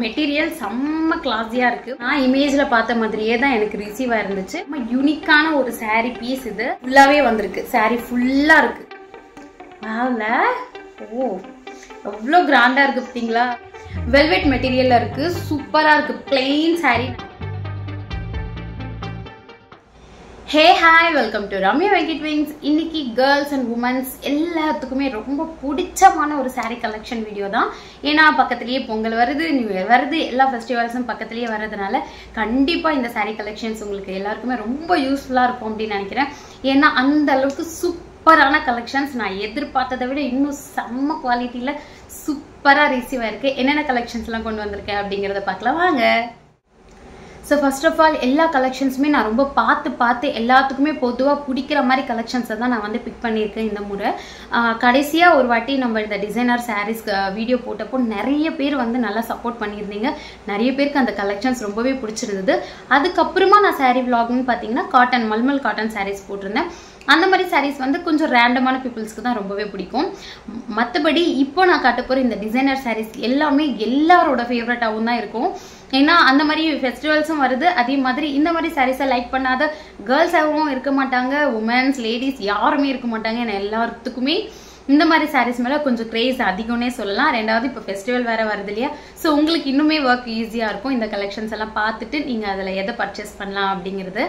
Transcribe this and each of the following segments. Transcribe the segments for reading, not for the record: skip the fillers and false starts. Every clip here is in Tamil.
மெட்டீரியல் செம்ம கிளாஸியா இருக்கு. நான் இமேஜ்ல பார்த்த மாதிரியே தான் எனக்கு ரிசீவ் ஆயிருந்துச்சு. ரொம்ப யூனிக்கான ஒரு saree பீஸ். இது ஃபுல்லாவே வந்திருக்கு. saree ஃபுல்லா இருக்கு. வாவ்ல ஓ எவ்வளோ கிராண்டா இருக்கு பார்த்தீங்களா? வெல்வெட் மெட்டீரியல்ல இருக்கு. சூப்பரா இருக்கு. Plain saree. Hey hi, welcome to Ramya Venkit Wings. இன்னைக்கு கேர்ள்ஸ் அண்ட் உமன்ஸ் எல்லாத்துக்குமே ரொம்ப பிடிச்சமான ஒரு saree கலெக்ஷன் வீடியோ தான். ஏன்னா பக்கத்துலேயே பொங்கல் வருது, நியூ இயர் வருது, எல்லா ஃபெஸ்டிவல்ஸும் பக்கத்துலேயே வர்றதுனால கண்டிப்பாக இந்த saree கலெக்ஷன்ஸ் உங்களுக்கு எல்லாருக்குமே ரொம்ப யூஸ்ஃபுல்லாக இருக்கும் அப்படின்னு நினைக்கிறேன். ஏன்னா அந்த அளவுக்கு சூப்பரான கலெக்ஷன்ஸ் நான் எதிர்பார்த்ததை விட இன்னும் செம்ம குவாலிட்டியில் சூப்பராக ரிசீவ் ஆயிருக்கு. என்னென்ன கலெக்ஷன்ஸ்லாம் கொண்டு வந்திருக்கேன் அப்படிங்கிறத பார்க்கலாம் வாங்க. ஸோ ஃபர்ஸ்ட் ஆஃப் ஆல் எல்லா கலெக்ஷன்ஸுமே நான் ரொம்ப பார்த்து எல்லாத்துக்குமே பொதுவாக பிடிக்கிற மாதிரி கலெக்ஷன்ஸை தான் நான் வந்து பிக் பண்ணியிருக்கேன் இந்த முறை. கடைசியாக ஒரு வாட்டி நம்ம இந்த டிசைனர் சாரீஸ் வீடியோ போட்டப்போ நிறைய பேர் வந்து நல்லா சப்போர்ட் பண்ணியிருந்தீங்க. நிறைய பேருக்கு அந்த கலெக்ஷன்ஸ் ரொம்பவே பிடிச்சிருந்தது. அதுக்கப்புறமா நான் saree vlogன்னு பார்த்தீங்கன்னா காட்டன் மல்மல் காட்டன் சாரீஸ் போட்டிருந்தேன். அந்த மாதிரி சாரீஸ் வந்து கொஞ்சம் ரேண்டமான பீப்புள்ஸ்க்கு தான் ரொம்பவே பிடிக்கும். மற்றபடி இப்போ நான் காட்ட போகிற இந்த டிசைனர் சாரீஸ் எல்லாமே எல்லாரோட ஃபேவரட்டாகவும் தான் இருக்கும். ஏன்னா அந்த மாதிரி ஃபெஸ்டிவல்ஸும் வருது. அதே மாதிரி இந்த மாதிரி சாரீஸை லைக் பண்ணாத கேர்ள்ஸாகவும் இருக்க மாட்டாங்க, உமன்ஸ் லேடிஸ் யாருமே இருக்க மாட்டாங்க. ஏன்னா எல்லாத்துக்குமே இந்த மாதிரி சாரீஸ் மேலே கொஞ்சம் கிரேஸ் அதிகம்னே சொல்லலாம். ரெண்டாவது இப்போ ஃபெஸ்டிவல் வேறு வருது இல்லையா? ஸோ உங்களுக்கு இன்னுமே ஒர்க் ஈஸியாக இருக்கும் இந்த கலெக்ஷன்ஸ் எல்லாம் பார்த்துட்டு நீங்கள் அதில் எதை பர்ச்சேஸ் பண்ணலாம் அப்படிங்கிறது.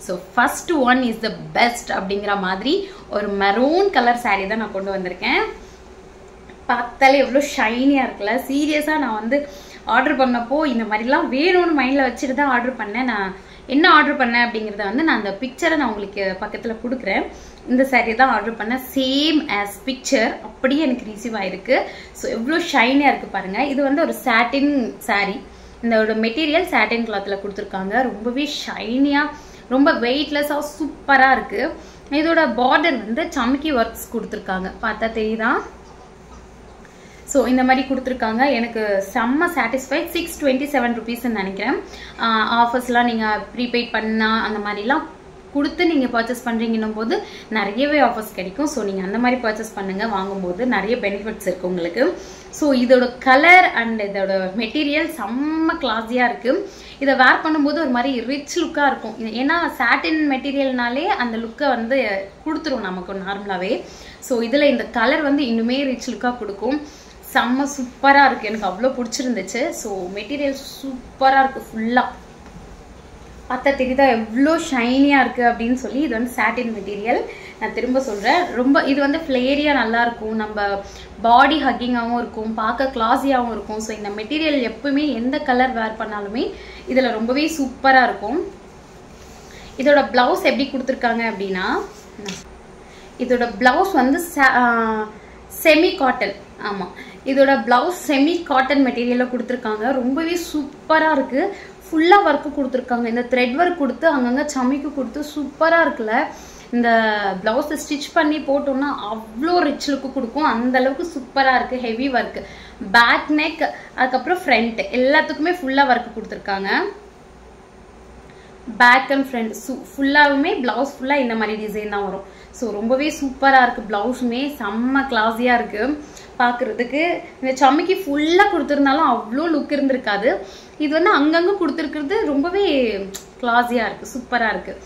So first one is the best அப்படிங்கிற மாதிரி ஒரு மெரூன் கலர் saree தான் நான் கொண்டு வந்திருக்கேன். பார்த்தாலே எவ்வளோ ஷைனியாக இருக்குல்ல. சீரியஸாக நான் வந்து ஆர்டர் பண்ணப்போ இந்த மாதிரிலாம் வேணும்னு மைண்டில் வச்சுட்டு தான் ஆர்டர் பண்ணேன். நான் என்ன ஆர்டர் பண்ணேன் அப்படிங்கிறத வந்து நான் அந்த பிக்சரை நான் உங்களுக்கு பக்கத்தில் கொடுக்குறேன். இந்த saree தான் ஆர்டர் பண்ணேன். சேம் ஆஸ் பிக்சர் அப்படியே எனக்கு ரிசீவ் ஆயிருக்கு. ஸோ எவ்வளோ ஷைனியாக இருக்குது பாருங்கள். இது வந்து ஒரு சாட்டின் saree. இந்த மெட்டீரியல் சாட்டின் கிளாத்தில் கொடுத்துருக்காங்க. ரொம்பவே ஷைனியாக ரொம்ப வெயிட்லெஸ்ஸாக சூப்பராக இருக்குது. இதோட பார்டர் வந்து சமக்கி ஒர்க்ஸ் கொடுத்துருக்காங்க. பார்த்தா தெரியுதா? ஸோ இந்த மாதிரி கொடுத்துருக்காங்க. எனக்கு செம்ம சாட்டிஸ்ஃபைட். 627 rupeesன்னு நினைக்கிறேன். ஆஃபர்ஸ்லாம் நீங்கள் ப்ரீபெய்ட் பண்ணால் அந்த மாதிரிலாம் கொடுத்து நீங்கள் பர்ச்சேஸ் பண்ணுறீங்கன்னும் போது நிறையவே ஆஃபர்ஸ் கிடைக்கும். ஸோ நீங்கள் அந்த மாதிரி பர்ச்சேஸ் பண்ணுங்கள். வாங்கும்போது நிறைய பெனிஃபிட்ஸ் இருக்குது உங்களுக்கு. ஸோ இதோட கலர் அண்ட் இதோட மெட்டீரியல் செம்ம கிளாஸியாக இருக்குது. இதை வேர் பண்ணும்போது ஒரு மாதிரி ரிச் லுக்காக இருக்கும். ஏன்னா சாட்டின் மெட்டீரியல்னாலே அந்த லுக்கை வந்து கொடுத்துரும் நமக்கு நார்மலாகவே. ஸோ இதில் இந்த கலர் வந்து இன்னுமே ரிச் லுக்காக கொடுக்கும். செம்ம சூப்பராக இருக்குது. எனக்கு அவ்வளோ பிடிச்சிருந்துச்சு. ஸோ மெட்டீரியல் சூப்பராக இருக்குது. ஃபுல்லாக பார்த்தா தெரியுதா எவ்வளோ ஷைனியாக இருக்குது அப்படின்னு சொல்லி. இது வந்து சாட்டின் மெட்டீரியல். நான் திரும்ப சொல்கிறேன். ரொம்ப இது வந்து ஃப்ளேரியாக நல்லாயிருக்கும். நம்ம பாடி ஹக்கிங்காகவும் இருக்கும், பார்க்க கிளாஸியாகவும் இருக்கும். ஸோ இந்த மெட்டீரியல் எப்பவுமே எந்த கலர் வேர் பண்ணாலுமே இதில் ரொம்பவே சூப்பராக இருக்கும். இதோட ப்ளவுஸ் எப்படி கொடுத்துருக்காங்க அப்படின்னா, இதோட ப்ளவுஸ் வந்து செமி காட்டன். ஆமாம், இதோட ப்ளவுஸ் செமி காட்டன் மெட்டீரியலில் கொடுத்துருக்காங்க. ரொம்பவே சூப்பராக இருக்குது. ஃபுல்லாக ஒர்க்கு கொடுத்துருக்காங்க. இந்த த்ரெட் ஒர்க் கொடுத்து அங்கங்கே சமைக்கு கொடுத்து சூப்பராக இருக்குல்ல. இந்த ப்ளவுஸை ஸ்டிச் பண்ணி போட்டோம்னா அவ்வளோ ரிச் லுக்கு கொடுக்கும். அந்தளவுக்கு சூப்பராக இருக்குது. ஹெவி ஒர்க்கு, பேக் நெக், அதுக்கப்புறம் ஃப்ரண்ட் எல்லாத்துக்குமே ஃபுல்லாக ஒர்க்கு கொடுத்துருக்காங்க. பேக் அண்ட் ஃப்ரண்ட் ஃபுல்லாகவுமே ப்ளவுஸ் ஃபுல்லாக இந்த மாதிரி டிசைன் தான் வரும். ஸோ ரொம்பவே சூப்பராக இருக்குது. ப்ளவுஸுமே செம்ம கிளாஸியாக இருக்குது பார்க்குறதுக்கு. இந்த சமைக்கு ஃபுல்லாக கொடுத்துருந்தாலும் அவ்வளோ லுக் இருந்திருக்காது. இது வந்து அங்கங்கே கொடுத்துருக்கிறது ரொம்பவே கிளாஸியாக இருக்குது, சூப்பராக இருக்குது.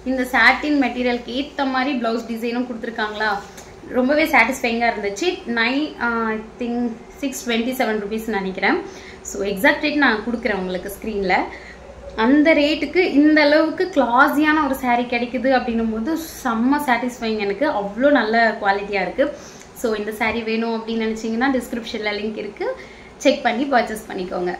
இந்த சாட்டின் மெட்டீரியலுக்கு ஏற்ற மாதிரி ப்ளவுஸ் டிசைனும் கொடுத்துருக்காங்களா, ரொம்பவே சாட்டிஸ்ஃபைங்காக இருந்துச்சு. ஐ திங்க் 627 rupeesன்னு நினைக்கிறேன். ஸோ எக்ஸாக்ட் ரேட் நான் கொடுக்குறேன் உங்களுக்கு ஸ்க்ரீனில். அந்த ரேட்டுக்கு இந்த அளவுக்கு கிளாஸியான ஒரு saree கிடைக்குது அப்படின்னும் போது செம்ம சாட்டிஸ்ஃபைங். எனக்கு அவ்வளோ நல்ல குவாலிட்டியாக இருக்குது. ஸோ இந்த saree வேணும் அப்படின்னு நினச்சிங்கன்னா டிஸ்கிரிப்ஷனில் லிங்க் இருக்குது, செக் பண்ணி பர்ச்சேஸ் பண்ணிக்கோங்க.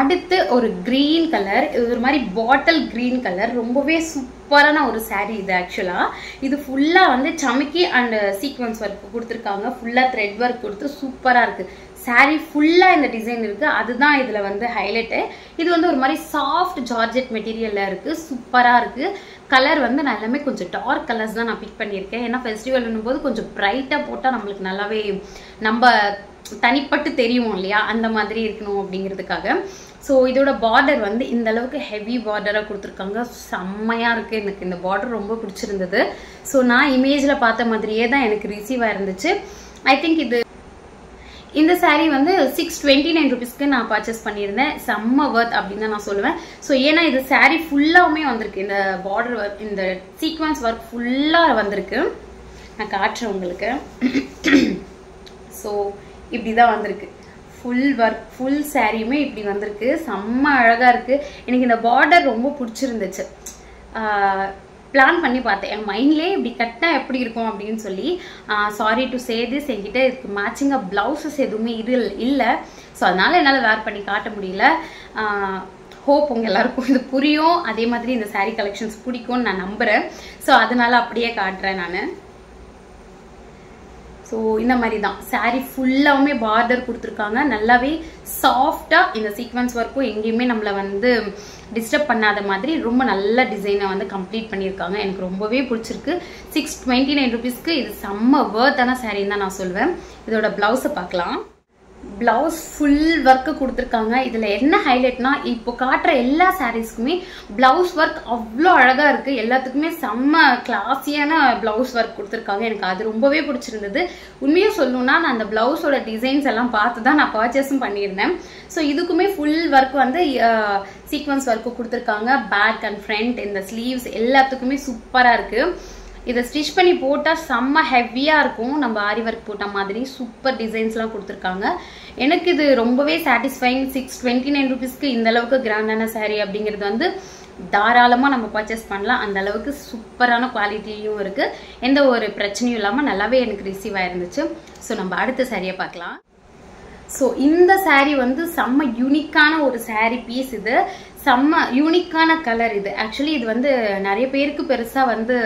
அடுத்து ஒரு க்ரீன் கலர். இது ஒரு மாதிரி பாட்டில் க்ரீன் கலர். ரொம்பவே சூப்பரான ஒரு saree இது. ஆக்சுவலாக இது ஃபுல்லாக வந்து சமக்கி அண்ட் சீக்வன்ஸ் ஒர்க் கொடுத்துருக்காங்க. ஃபுல்லாக த்ரெட் ஒர்க் கொடுத்து சூப்பராக இருக்குது. saree ஃபுல்லாக இந்த டிசைன் இருக்குது. அதுதான் இதில் வந்து ஹைலைட்டு. இது வந்து ஒரு மாதிரி சாஃப்ட் ஜார்ஜெட் மெட்டீரியலில் இருக்குது. சூப்பராக இருக்குது. கலர் வந்து நான் எல்லாமே கொஞ்சம் டார்க் கலர்ஸ் தான் நான் பிக் பண்ணியிருக்கேன். ஏன்னா ஃபெஸ்டிவல்னும் போது கொஞ்சம் ப்ரைட்டாக போட்டால் நம்மளுக்கு நல்லாவே நம்ம தனிப்பட்டு தெரியும் இல்லையா, அந்த மாதிரி இருக்கணும் அப்படிங்கிறதுக்காக. ஸோ இதோட பார்டர் வந்து இந்த அளவுக்கு ஹெவி பார்டராக கொடுத்துருக்காங்க. செம்மையாக இருக்குது. எனக்கு இந்த பார்டர் ரொம்ப பிடிச்சிருந்தது. ஸோ நான் இமேஜில் பார்த்த மாதிரியே தான் எனக்கு ரிசீவ் ஆயிருந்துச்சு. ஐ திங்க் இந்த saree வந்து 629 rupeesக்கு நான் பர்ச்சேஸ் பண்ணியிருந்தேன். செம்ம வர்த் அப்படின்னு தான் நான் சொல்லுவேன். ஸோ ஏன்னா இது saree ஃபுல்லாவுமே வந்திருக்கு. இந்த பார்டர் ஒர்க், இந்த சீக்வன்ஸ் ஒர்க் ஃபுல்லாக வந்திருக்கு. நான் காட்டுறேன் உங்களுக்கு. ஸோ இப்படி தான் வந்திருக்கு. ஃபுல் ஒர்க், ஃபுல் சாரியுமே இப்படி வந்திருக்கு. செம்ம அழகாக இருக்குது. எனக்கு இந்த பார்டர் ரொம்ப பிடிச்சிருந்துச்சு. பிளான் பண்ணி பார்த்தேன் என் மைண்ட்லேயே இப்படி கட்டினா எப்படி இருக்கும் அப்படின்னு சொல்லி. சாரி டு சே திஸ், என்கிட்ட இதுக்கு மேட்சிங்காக ப்ளவுசஸ் எதுவுமே இல்லை. ஸோ அதனால் என்னால் வேர் பண்ணி காட்ட முடியல. ஹோப் உங்கள் எல்லாருக்கும் இது புரியும். அதே மாதிரி இந்த சாரீ கலெக்ஷன்ஸ் பிடிக்கும்னு நான் நம்புகிறேன். ஸோ அதனால அப்படியே காட்டுறேன் நான். ஸோ இந்த மாதிரி தான் சாரீ ஃபுல்லாகவுமே பார்டர் கொடுத்துருக்காங்க. நல்லாவே சாஃப்டாக இந்த சீக்வன்ஸ் ஒர்க்கும் எங்கேயுமே நம்மளை வந்து டிஸ்டர்ப் பண்ணாத மாதிரி ரொம்ப நல்ல டிசைனை வந்து கம்ப்ளீட் பண்ணியிருக்காங்க. எனக்கு ரொம்பவே பிடிச்சிருக்கு. 629 rupeesக்கு இது செம்ம வர்த்தான சாரின்னு தான் நான் சொல்வேன். இதோட ப்ளவுஸை பார்க்கலாம். பிளவுஸ் ஃபுல் ஒர்க்கு கொடுத்துருக்காங்க. இதில் என்ன ஹைலைட்னா, இப்போ காட்டுற எல்லா சாரீஸ்க்குமே பிளவுஸ் ஒர்க் அவ்வளோ அழகாக இருக்குது. எல்லாத்துக்குமே செம்ம கிளாஸியான பிளவுஸ் ஒர்க் கொடுத்துருக்காங்க. எனக்கு அது ரொம்பவே பிடிச்சிருந்தது. உண்மையாக சொல்லணும்னா நான் அந்த பிளவுஸோட டிசைன்ஸ் எல்லாம் பார்த்து தான் நான் பர்ச்சேஸும் பண்ணியிருந்தேன். ஸோ இதுக்குமே ஃபுல் ஒர்க் வந்து சீக்வன்ஸ் ஒர்க்கு கொடுத்துருக்காங்க. பேக் அண்ட் ஃப்ரண்ட், இந்த ஸ்லீவ்ஸ் எல்லாத்துக்குமே சூப்பராக இருக்குது. இதை ஸ்டிச் பண்ணி போட்டால் செம்ம ஹெவியாக இருக்கும். நம்ம ஆரி ஒர்க் போட்ட மாதிரி சூப்பர் டிசைன்ஸ்லாம் கொடுத்துருக்காங்க. எனக்கு இது ரொம்பவே சாட்டிஸ்ஃபைங். 629 rupeesக்கு இந்த அளவுக்கு கிராண்டான சாரீ அப்படிங்கிறது வந்து தாராளமாக நம்ம பர்ச்சேஸ் பண்ணலாம். அந்த அளவுக்கு சூப்பரான குவாலிட்டியும் இருக்குது. எந்த ஒரு பிரச்சனையும் இல்லாமல் நல்லாவே எனக்கு ரிசீவ் ஆயிருந்துச்சு. ஸோ நம்ம அடுத்த சாரியை பார்க்கலாம். ஸோ இந்த சாரீ வந்து செம்ம யூனிக்கான ஒரு சாரீ பீஸ். இது செம்ம யூனிக்கான கலர். இது ஆக்சுவலி இது வந்து நிறைய பேருக்கு பெருசாக வந்து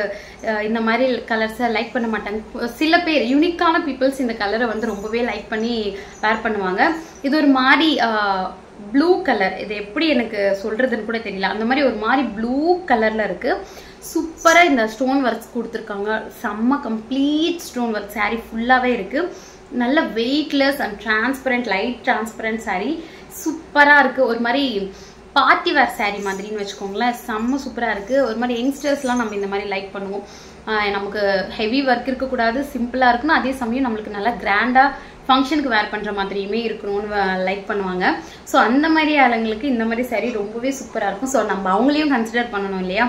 இந்த மாதிரி கலர்ஸை லைக் பண்ண மாட்டாங்க. சில பேர் யூனிக்கான பீப்புள்ஸ் இந்த கலரை வந்து ரொம்பவே லைக் பண்ணி வேர் பண்ணுவாங்க. இது ஒரு மாதிரி ப்ளூ கலர். இது எப்படி எனக்கு சொல்றதுன்னு கூட தெரியல. அந்த மாதிரி ஒரு மாதிரி ப்ளூ கலர்ல இருக்கு. சூப்பராக இந்த ஸ்டோன் ஒர்க்ஸ் கொடுத்துருக்காங்க. செம்ம கம்ப்ளீட் ஸ்டோன் ஒர்க் சாரீ ஃபுல்லாகவே இருக்கு. நல்ல weightless and transparent, light transparent sari சூப்பராக இருக்குது. ஒரு மாதிரி பார்ட்டி வேர் சாரீ மாதிரின்னு வச்சுக்கோங்களேன். செம்ம சூப்பராக இருக்குது. ஒரு மாதிரி யங்ஸ்டர்ஸ்லாம் நம்ம இந்த மாதிரி லைக் பண்ணுவோம். நமக்கு ஹெவி ஒர்க் இருக்கக்கூடாது, சிம்பிளாக இருக்கணும். அதே சமயம் நம்மளுக்கு நல்லா கிராண்டாக ஃபங்க்ஷனுக்கு வேர் பண்ணுற மாதிரியுமே இருக்கணும்னு லைக் பண்ணுவாங்க. ஸோ அந்த மாதிரி ஆளுங்களுக்கு இந்த மாதிரி சாரீ ரொம்பவே சூப்பராக இருக்கும். ஸோ நம்ம அவங்களையும் கன்சிடர் பண்ணணும் இல்லையா?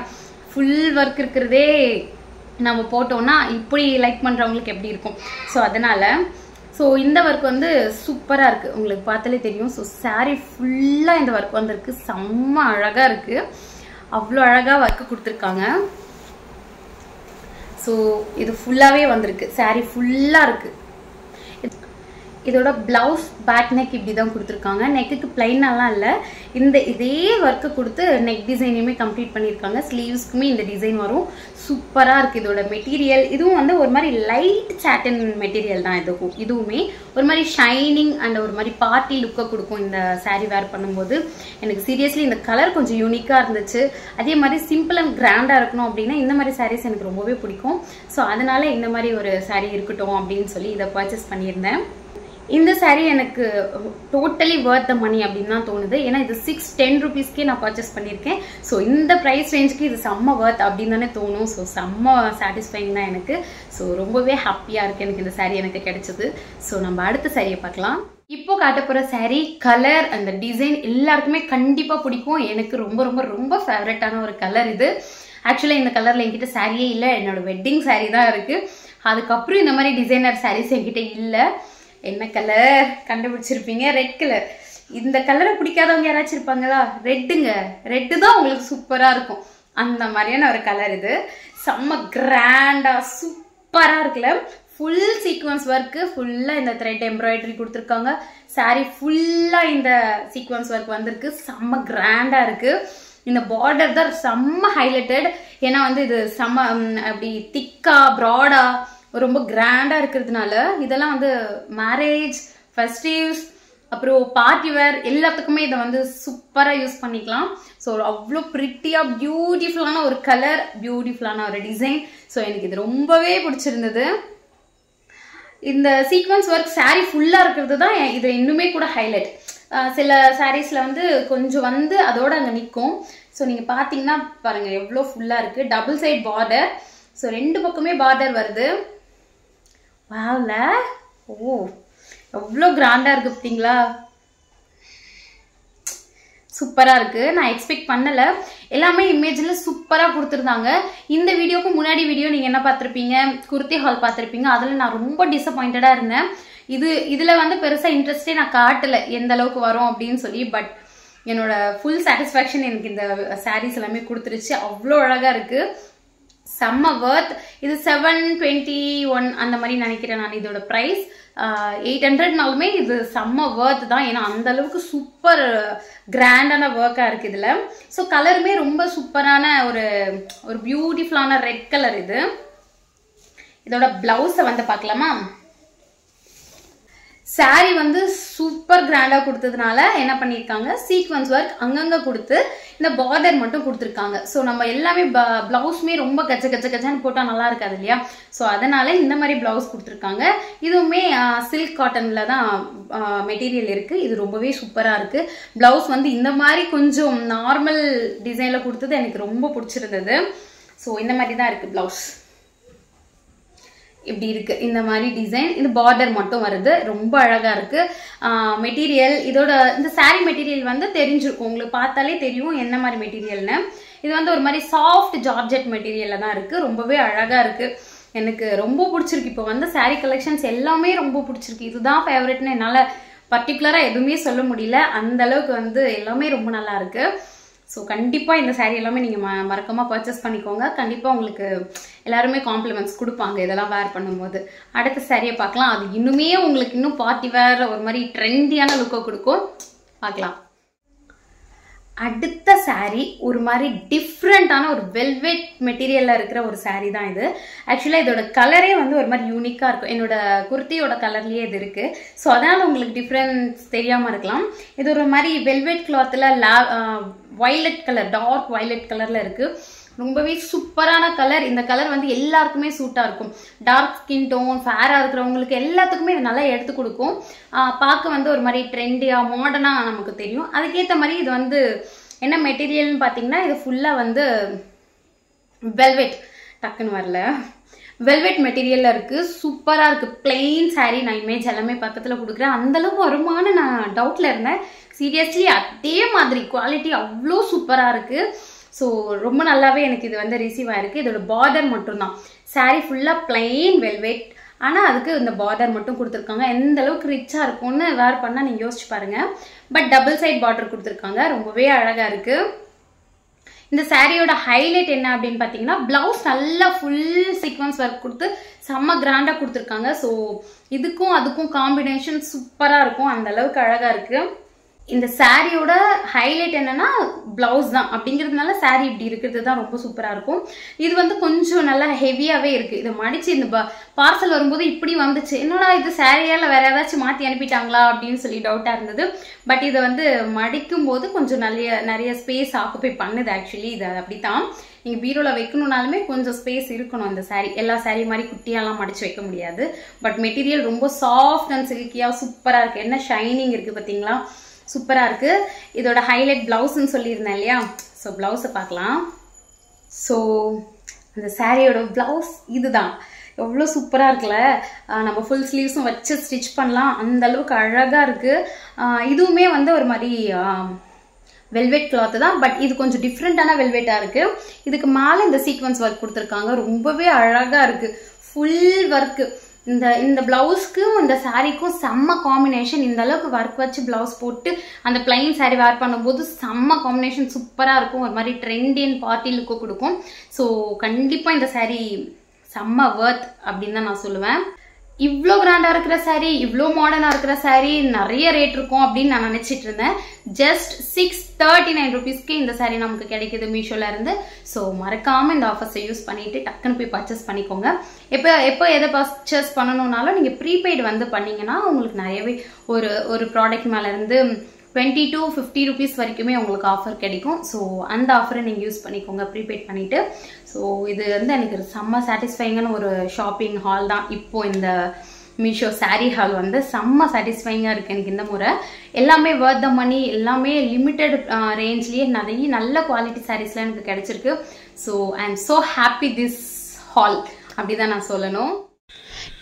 ஃபுல் ஒர்க் இருக்கிறதே நம்ம போட்டோம்னா இப்படி லைக் பண்ணுறவங்களுக்கு எப்படி இருக்கும்? ஸோ அதனால் இந்த ஒர்க் வந்து சூப்பராக இருக்குது. உங்களுக்கு பார்த்தாலே தெரியும். ஸோ சாரீ ஃபுல்லாக இந்த ஒர்க் வந்திருக்கு. செம்ம அழகாக இருக்குது. அவ்வளோ அழகாக ஒர்க்கு கொடுத்துருக்காங்க. ஸோ இது ஃபுல்லாகவே வந்திருக்கு. சாரீ ஃபுல்லாக இருக்குது. இதோட பிளவுஸ் பேக் நெக் இப்படி தான் கொடுத்துருக்காங்க. நெக்குக்கு பிளைனாலாம் இல்லை, இதே ஒர்க்கு கொடுத்து நெக் டிசைனையுமே கம்ப்ளீட் பண்ணியிருக்காங்க. ஸ்லீவ்ஸ்க்குமே இந்த டிசைன் வரும். சூப்பராக இருக்குது. இதோட மெட்டீரியல் இதுவும் வந்து ஒரு மாதிரி லைட் சாட்டன் மெட்டீரியல் தான். இதுவுமே ஒரு மாதிரி ஷைனிங் அண்ட் ஒரு மாதிரி பார்ட்டி லுக்கை கொடுக்கும் இந்த சாரீ வேர் பண்ணும்போது. எனக்கு சீரியஸ்லி இந்த கலர் கொஞ்சம் யூனிக்காக இருந்துச்சு. அதே மாதிரி சிம்பிள் அண்ட் கிராண்டாக இருக்கணும் அப்படின்னா இந்த மாதிரி சாரீஸ் எனக்கு ரொம்பவே பிடிக்கும். ஸோ அதனால இந்த மாதிரி ஒரு சாரீ இருக்கட்டும் அப்படின்னு சொல்லி இதை பர்ச்சேஸ் பண்ணியிருந்தேன். இந்த சாரீ எனக்கு டோட்டலி வர்த் த மணி அப்படின்னு தான் தோணுது. ஏன்னா இது 610 rupeesக்கே நான் பர்ச்சேஸ் பண்ணியிருக்கேன். ஸோ இந்த ப்ரைஸ் ரேஞ்சுக்கு இது செம்ம வர்த் அப்படின்னு தானே தோணும். ஸோ செம்ம சாட்டிஸ்ஃபைங் தான் எனக்கு. ஸோ ரொம்பவே ஹாப்பியாக இருக்குது எனக்கு இந்த சாரீ எனக்கு கிடைச்சது. ஸோ நம்ம அடுத்த சாரியை பார்க்கலாம். இப்போ காட்ட போகிற சாரீ கலர் அந்த டிசைன் எல்லாருக்குமே கண்டிப்பாக பிடிக்கும். எனக்கு ரொம்ப ரொம்ப ரொம்ப ஃபேவரட்டான ஒரு கலர் இது. ஆக்சுவலாக இந்த கலரில் என்கிட்ட சாரியே இல்லை. என்னோட வெட்டிங் சாரீ தான் இருக்குது. அதுக்கப்புறம் இந்த மாதிரி டிசைனர் சாரீஸ் என்கிட்ட இல்லை. என்ன கலர் கண்டுபிடிச்சிருப்பீங்க? Red colour. இந்த கலரை பிடிக்காதவங்க யாராச்சும் இருப்பாங்களா? ரெட்டுங்க. ரெட்டு தான் உங்களுக்கு சூப்பராக இருக்கும். அந்த மாதிரியான ஒரு கலர் இது. செம்ம கிராண்டாக சூப்பராக இருக்குல்ல. ஃபுல் சீக்வன்ஸ் ஒர்க்கு, ஃபுல்லாக இந்த த்ரெட் எம்ப்ராய்டரி கொடுத்துருக்காங்க. சாரீ ஃபுல்லாக இந்த சீக்வன்ஸ் ஒர்க் வந்திருக்கு. செம்ம கிராண்டாக இருக்குது. இந்த பார்டர் தான் செம்ம ஹைலைட்டட். ஏன்னா வந்து இது செம்ம அப்படி திக்கா ப்ராடா ரொம்ப கிராண்டா இருக்கிறதுனால இதெல்லாம் வந்து மேரேஜ், ஃபெஸ்டிவ்ஸ், அப்புறம் பார்ட்டி வேர் எல்லாத்துக்குமே இதை வந்து சூப்பராக யூஸ் பண்ணிக்கலாம். ஸோ அவ்வளோ ப்ரிட்டியாக பியூட்டிஃபுல்லான ஒரு கலர், பியூட்டிஃபுல்லான ஒரு டிசைன். ஸோ எனக்கு இது ரொம்பவே பிடிச்சிருந்தது. இந்த சீக்வன்ஸ் ஒர்க் சாரீ ஃபுல்லாக இருக்கிறது தான் இது இன்னுமே கூட ஹைலைட். சில சாரீஸில் வந்து கொஞ்சம் வந்து அதோட அங்கே நிற்கும். ஸோ நீங்கள் பார்த்தீங்கன்னா பாருங்கள் எவ்வளோ ஃபுல்லாக இருக்குது. Double side border. ஸோ ரெண்டு பக்கமே பார்டர் வருது. வாவ்ல. ஓ எவ்வளோ கிராண்டா இருக்கு பார்த்தீங்களா? சூப்பரா இருக்கு. நான் எக்ஸ்பெக்ட் பண்ணல. எல்லாமே இமேஜ்ல சூப்பரா கொடுத்துருந்தாங்க. இந்த வீடியோக்கு முன்னாடி வீடியோ நீங்க என்ன பார்த்திருப்பீங்க, குர்த்தி ஹால் பார்த்திருப்பீங்க. அதுல நான் ரொம்ப டிசப்பாயிண்டடா இருந்தேன். இதுல வந்து பெருசா இன்ட்ரெஸ்டே நான் காட்டல எந்த அளவுக்கு வரும் அப்படின்னு சொல்லி. பட் என்னோட ஃபுல் சாட்டிஸ்ஃபேக்ஷன் எனக்கு இந்த சாரீஸ் எல்லாமே கொடுத்துருச்சு. அவ்வளோ அழகா இருக்கு, செம்ம வர்த். இது 721 அந்த மாதிரி நினைக்கிறேன் நான். இதோட ப்ரைஸ் 800நாலுமே இது செம்ம வர்த் தான். ஏன்னா அந்த அளவுக்கு சூப்பர் கிராண்டான ஒர்க்கா இருக்கு இதுல. ஸோ கலருமே ரொம்ப சூப்பரான ஒரு பியூட்டிஃபுல்லான ரெட் கலர். இதோட பிளவுஸை வந்து பார்க்கலாமா? சாரி வந்து சூப்பர் கிராண்டா கொடுத்ததுனால என்ன பண்ணிருக்காங்க, சீக்வன்ஸ் ஒர்க் அங்கங்க கொடுத்து இந்த பார்டர் மட்டும் கொடுத்துருக்காங்க. ஸோ நம்ம எல்லாமே பிளவுஸ்மே ரொம்ப கச்சன்னு போட்டா நல்லா இருக்காது இல்லையா? ஸோ அதனால இந்த மாதிரி பிளவுஸ் கொடுத்துருக்காங்க. இதுவுமே சில்க் காட்டன்ல தான் மெட்டீரியல் இருக்கு. இது ரொம்பவே சூப்பரா இருக்கு. பிளவுஸ் வந்து இந்த மாதிரி கொஞ்சம் நார்மல் டிசைன்ல கொடுத்தது எனக்கு ரொம்ப பிடிச்சிருந்தது. ஸோ இந்த மாதிரி தான் இருக்கு பிளவுஸ். இப்படி இருக்கு இந்த மாதிரி டிசைன். இது பார்டர் மட்டும் வருது. ரொம்ப அழகா இருக்கு. மெட்டீரியல் இதோட இந்த சாரி மெட்டீரியல் வந்து தெரிஞ்சிருக்கும், உங்களுக்கு பார்த்தாலே தெரியும் என்ன மாதிரி மெட்டீரியல்னு. இது வந்து ஒரு மாதிரி சாஃப்ட் ஜார்ஜெட் மெட்டீரியல்ல தான் இருக்கு. ரொம்பவே அழகா இருக்கு. எனக்கு ரொம்ப பிடிச்சிருக்கு. இப்போ வந்து சாரி கலெக்ஷன்ஸ் எல்லாமே ரொம்ப பிடிச்சிருக்கு. இதுதான் ஃபேவரட்னு என்னால பர்டிகுலரா எதுவுமே சொல்ல முடியல. அந்த அளவுக்கு வந்து எல்லாமே ரொம்ப நல்லா இருக்கு. ஸோ கண்டிப்பாக இந்த சாரீ எல்லாமே நீங்கள் மறக்காமல் பர்ச்சேஸ் பண்ணிக்கோங்க. கண்டிப்பாக உங்களுக்கு எல்லாருமே காம்ப்ளிமெண்ட்ஸ் கொடுப்பாங்க இதெல்லாம் வேர் பண்ணும்போது. அடுத்த சாரியை பார்க்கலாம். அது இன்னுமே உங்களுக்கு இன்னும் பார்ட்டி வேர் ஒரு மாதிரி ட்ரெண்டியான லுக்கை கொடுக்கும். பார்க்கலாம். அடுத்த சாரீ ஒரு மாதிரி டிஃப்ரெண்டான ஒரு வெல்வெட் மெட்டீரியல்ல இருக்கிற ஒரு சாரீ தான் இது. ஆக்சுவலா இதோட கலரே வந்து ஒரு மாதிரி யூனிக்கா இருக்கும். என்னோட குர்த்தியோட கலர்லயே இது இருக்கு. ஸோ அதனால உங்களுக்கு டிஃப்ரென்ஸ் தெரியாம இருக்கலாம். இது ஒரு மாதிரி வெல்வெட் கிளாத்ல வயலட் கலர், டார்க் வயலட் கலர்ல இருக்கு. ரொம்பவே சூப்பரான கலர். இந்த கலர் வந்து எல்லாருக்குமே சூட்டா இருக்கும். டார்க் ஸ்கின் டோன், ஃபேரா இருக்கிறவங்களுக்கு எல்லாத்துக்குமே இது நல்லா எடுத்து கொடுக்கும். பார்க்க வந்து ஒரு மாதிரி ட்ரெண்டியா மாடர்னா நமக்கு தெரியும். அதுக்கேற்ற மாதிரி இது வந்து என்ன மெட்டீரியல்னு பார்த்தீங்கன்னா, இது ஃபுல்லா வந்து வெல்வெட், டக்குன்னு வரல, வெல்வெட் மெட்டீரியல்ல இருக்கு. சூப்பரா இருக்கு. பிளெயின் சாரீ. நான் இமேஜ் எல்லாமே பக்கத்துல கொடுக்குறேன். அந்த அளவுக்கு வருமானு நான் டவுட்ல இருந்தேன். சீரியஸ்லி அதே மாதிரி குவாலிட்டி அவ்வளோ சூப்பரா இருக்கு. ஸோ ரொம்ப நல்லாவே எனக்கு இது வந்து ரிசீவ் ஆயிருக்கு. இதோட பார்டர் மட்டும்தான். சாரீ ஃபுல்லா பிளெயின் வெல்வெட், ஆனால் அதுக்கு இந்த பார்டர் மட்டும் கொடுத்துருக்காங்க. எந்த அளவுக்கு ரிச்சா இருக்கும்னு வேர் பண்ணா நீங்க யோசிச்சு பாருங்க. பட் டபுள் சைட் பார்டர் கொடுத்துருக்காங்க. ரொம்பவே அழகா இருக்கு. இந்த சாரியோட ஹைலைட் என்ன அப்படின்னு பார்த்தீங்கன்னா, பிளவுஸ் நல்லா ஃபுல் சீக்வன்ஸ் ஒர்க் கொடுத்து செம்ம கிராண்டா கொடுத்துருக்காங்க. ஸோ இதுக்கும் அதுக்கும் காம்பினேஷன் சூப்பரா இருக்கும். அந்த அளவுக்கு அழகா இருக்கு. இந்த சாரியோட ஹைலைட் என்னன்னா பிளவுஸ் தான். அப்படிங்கிறதுனால சாரி இப்படி இருக்கிறது தான் ரொம்ப சூப்பரா இருக்கும். இது வந்து கொஞ்சம் நல்லா ஹெவியாவே இருக்கு. இதை மடிச்சு இந்த பார்சல் வரும்போது இப்படி வந்துச்சு, என்னடா இது சாரியால வேற ஏதாச்சும் மாத்தி அனுப்பிட்டாங்களா அப்படின்னு சொல்லி டவுட்டா இருந்தது. பட் இதை வந்து மடிக்கும் போது கொஞ்சம் நிறைய ஸ்பேஸ் ஆக்குபை பண்ணுது. ஆக்சுவலி இது அப்படித்தான். நீங்க பீரோல வைக்கணும்னாலுமே கொஞ்சம் ஸ்பேஸ் இருக்கணும். அந்த சாரி எல்லா சாரி மாதிரி குட்டியாலாம் மடிச்சு வைக்க முடியாது. பட் மெட்டீரியல் ரொம்ப சாஃப்ட் அண்ட் சில்கியா சூப்பரா இருக்கு. என்ன ஷைனிங் இருக்கு பாத்தீங்களா? சூப்பரா இருக்கு. இதோட ஹைலைட் பிளவுஸ்ன்னு சொல்லியிருந்தேன் இல்லையா? ஸோ பிளவுஸை பார்க்கலாம். ஸோ அந்த சாரியோட பிளவுஸ் இதுதான். எவ்வளோ சூப்பரா இருக்குல்ல? நம்ம ஃபுல் ஸ்லீவ்ஸும் வச்சு ஸ்டிச் பண்ணலாம். அந்த அளவுக்கு அழகா இருக்கு. இதுவுமே வந்து ஒரு மாதிரி வெல்வெட் கிளாத் தான். பட் இது கொஞ்சம் டிஃப்ரெண்டான வெல்வெட்டா இருக்கு. இதுக்கு மேல இந்த சீக்வன்ஸ் ஒர்க் கொடுத்துருக்காங்க. ரொம்பவே அழகா இருக்கு. Full work. இந்த பிளவுஸ்க்கும் இந்த சாரிக்கும் செம்ம காம்பினேஷன். இந்த அளவுக்கு ஒர்க் வச்சு பிளவுஸ் போட்டு அந்த பிளைன் சாரி வேர் பண்ணும்போது செம்ம காம்பினேஷன் சூப்பரா இருக்கும். ஒரு மாதிரி ட்ரெண்டியன் பார்ட்டி லுக்கு கொடுக்கும். ஸோ கண்டிப்பா இந்த சாரி செம்ம வர்த் அப்படின்னு தான் நான் சொல்லுவேன். இவ்வளோ கிராண்டா இருக்கிற சாரி, இவ்வளோ மாடர்னா இருக்கிற சாரி நிறைய ரேட் இருக்கும் அப்படின்னு நான் நினைச்சிட்டு இருந்தேன். ஜஸ்ட் 639 rupeesக்கு இந்த சாரி நமக்கு கிடைக்குது மீஷோல இருந்து. ஸோ மறக்காம இந்த ஆஃபர்ஸை யூஸ் பண்ணிட்டு டக்குன்னு போய் பர்ச்சேஸ் பண்ணிக்கோங்க. எப்போ எதை பர்ச்சேஸ் பண்ணணும்னாலும் நீங்க ப்ரீபெய்டு வந்து பண்ணீங்கன்னா உங்களுக்கு நிறையவே ஒரு ப்ராடக்ட் மேல இருந்து 20 to 50 rupees வரைக்குமே உங்களுக்கு ஆஃபர் கிடைக்கும். ஸோ அந்த ஆஃபரை நீங்க யூஸ் பண்ணிக்கோங்க ப்ரீபெய்ட் பண்ணிட்டு. ஸோ இது வந்து எனக்கு செம்ம சாட்டிஸ்ஃபைங்கான ஒரு ஷாப்பிங் ஹால் தான். இப்போ இந்த மீஷோ சாரீ ஹால் வந்து செம்ம சாட்டிஸ்ஃபைங்கா இருக்கு எனக்கு இந்த முறை. எல்லாமே வர்த் த மணி, எல்லாமே லிமிட்டட் ரேஞ்ச்லயே நிறைய நல்ல குவாலிட்டி சாரீஸ்லாம் எனக்கு கிடைச்சிருக்கு. So I am so happy this hall அப்படிதான் நான் சொல்லணும்.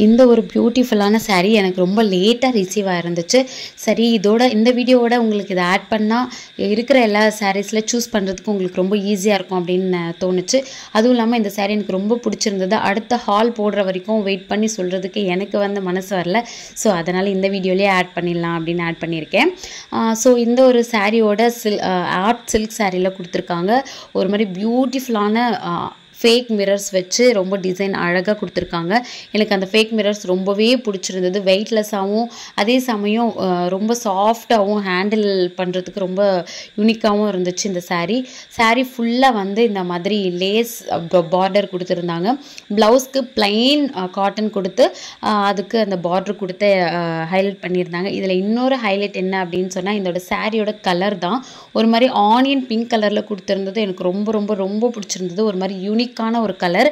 இந்த ஒரு பியூட்டிஃபுல்லான saree எனக்கு ரொம்ப லேட்டாக ரிசீவ் ஆயிருந்துச்சு. சரி இதோட இந்த வீடியோவோட உங்களுக்கு இதை ஆட் பண்ணால் இருக்கிற எல்லா சாரீஸில் சூஸ் பண்ணுறதுக்கு உங்களுக்கு ரொம்ப ஈஸியாக இருக்கும் அப்படின்னு தோணுச்சு. அதுவும் இல்லாமல் இந்த saree எனக்கு ரொம்ப பிடிச்சிருந்தது. அடுத்த ஹால் போடுற வரைக்கும் வெயிட் பண்ணி சொல்கிறதுக்கு எனக்கு வந்து மனசு வரல. ஸோ அதனால் இந்த வீடியோலேயே ஆட் பண்ணிடலாம் அப்படின்னு ஆட் பண்ணியிருக்கேன். ஸோ இந்த ஒரு சாரியோட ஆர்ட் சில்க் சாரியில் கொடுத்துருக்காங்க. ஒரு மாதிரி பியூட்டிஃபுல்லான ஃபேக் மிரர்ஸ் வச்சு ரொம்ப டிசைன் அழகாக கொடுத்துருக்காங்க. எனக்கு அந்த ஃபேக் மிரர்ஸ் ரொம்பவே பிடிச்சிருந்தது. வெயிட்லெஸ்ஸாகவும் அதே சமயம் ரொம்ப சாஃப்டாகவும் ஹேண்டில் பண்ணுறதுக்கு ரொம்ப யூனிக்காகவும் இருந்துச்சு இந்த saree ஃபுல்லாக வந்து இந்த மாதிரி லேஸ் பார்டர் கொடுத்துருந்தாங்க. ப்ளவுஸ்க்கு பிளைன் காட்டன் கொடுத்து அதுக்கு அந்த பார்டர் கொடுத்து ஹைலைட் பண்ணியிருந்தாங்க. இதில் இன்னொரு ஹைலைட் என்ன அப்படின்னு சொன்னால் இதோட சாரியோட கலர் தான். ஒரு மாதிரி ஆனியன் பிங்க் கலரில் கொடுத்துருந்தது எனக்கு ரொம்ப ரொம்ப ரொம்ப பிடிச்சிருந்தது. ஒரு மாதிரி யூனிக்கான ஒரு கலர்.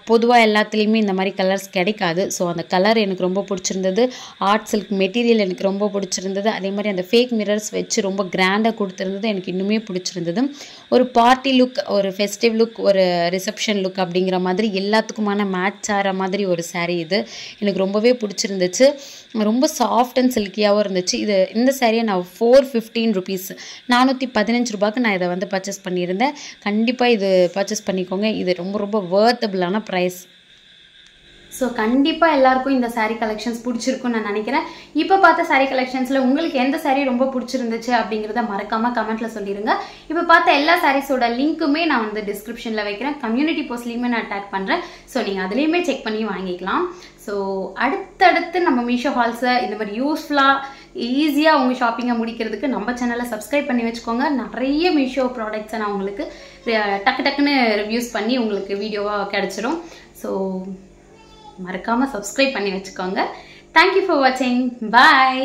பொதுவாக எல்லாத்துலேயுமே இந்த மாதிரி கலர்ஸ் கிடைக்காது. ஸோ அந்த கலர் எனக்கு ரொம்ப பிடிச்சிருந்தது. ஆர்ட் சில்க் மெட்டீரியல் எனக்கு ரொம்ப பிடிச்சிருந்தது. அதே மாதிரி அந்த ஃபேக் மிரர்ஸ் வச்சு ரொம்ப கிராண்டாக கொடுத்துருந்தது எனக்கு இன்னுமே பிடிச்சிருந்தது. ஒரு பார்ட்டி லுக், ஒரு ஃபெஸ்டிவ் லுக், ஒரு ரிசப்ஷன் லுக் அப்படிங்கிற மாதிரி எல்லாத்துக்குமான மேட்ச் ஆகிற மாதிரி ஒரு saree இது. எனக்கு ரொம்பவே பிடிச்சிருந்துச்சு. ரொம்ப சாஃப்ட் அண்ட் சில்கியாகவும் இருந்துச்சு. இந்த சாரியை நான் 415 rupees 415 ரூபாய்க்கு நான் இதை வந்து பர்ச்சேஸ் பண்ணியிருந்தேன். கண்டிப்பாக இது பர்ச்சேஸ் பண்ணிக்கோங்க. இது ரொம்ப ரொம்ப வர்த்தபிளான ப்ரைஸ். ஸோ கண்டிப்பாக எல்லாருக்கும் இந்த saree கலெக்ஷன்ஸ் பிடிச்சிருக்குன்னு நான் நினைக்கிறேன். இப்போ பார்த்த saree கலெக்ஷன்ஸில் உங்களுக்கு எந்த saree ரொம்ப பிடிச்சிருந்துச்சு அப்படிங்கிறத மறக்காமல் கமெண்ட்டில் சொல்லிடுங்க. இப்போ பார்த்த எல்லா சாரீஸோட லிங்க்குமே நான் வந்து டிஸ்கிரிப்ஷனில் வைக்கிறேன். கம்யூனிட்டி போஸ்ட்லேயுமே நான் டேக் பண்ணுறேன். ஸோ நீங்கள் அதுலேயுமே செக் பண்ணி வாங்கிக்கலாம். ஸோ அடுத்தடுத்து நம்ம மீஷோ ஹால்ஸை இந்த மாதிரி யூஸ்ஃபுல்லாக ஈஸியாக உங்கள் ஷாப்பிங்கை முடிக்கிறதுக்கு நம்ம சேனலை சப்ஸ்கிரைப் பண்ணி வச்சுக்கோங்க. நிறைய மீஷோ ப்ராடக்ட்ஸை நான் உங்களுக்கு டக்குன்னு ரிவ்யூஸ் பண்ணி உங்களுக்கு வீடியோவாக கிடச்சிரும். ஸோ மறக்காமல் சப்ஸ்கிரைப் பண்ணி வச்சுக்கோங்க. தேங்க்யூ ஃபார் வாட்சிங். பாய்.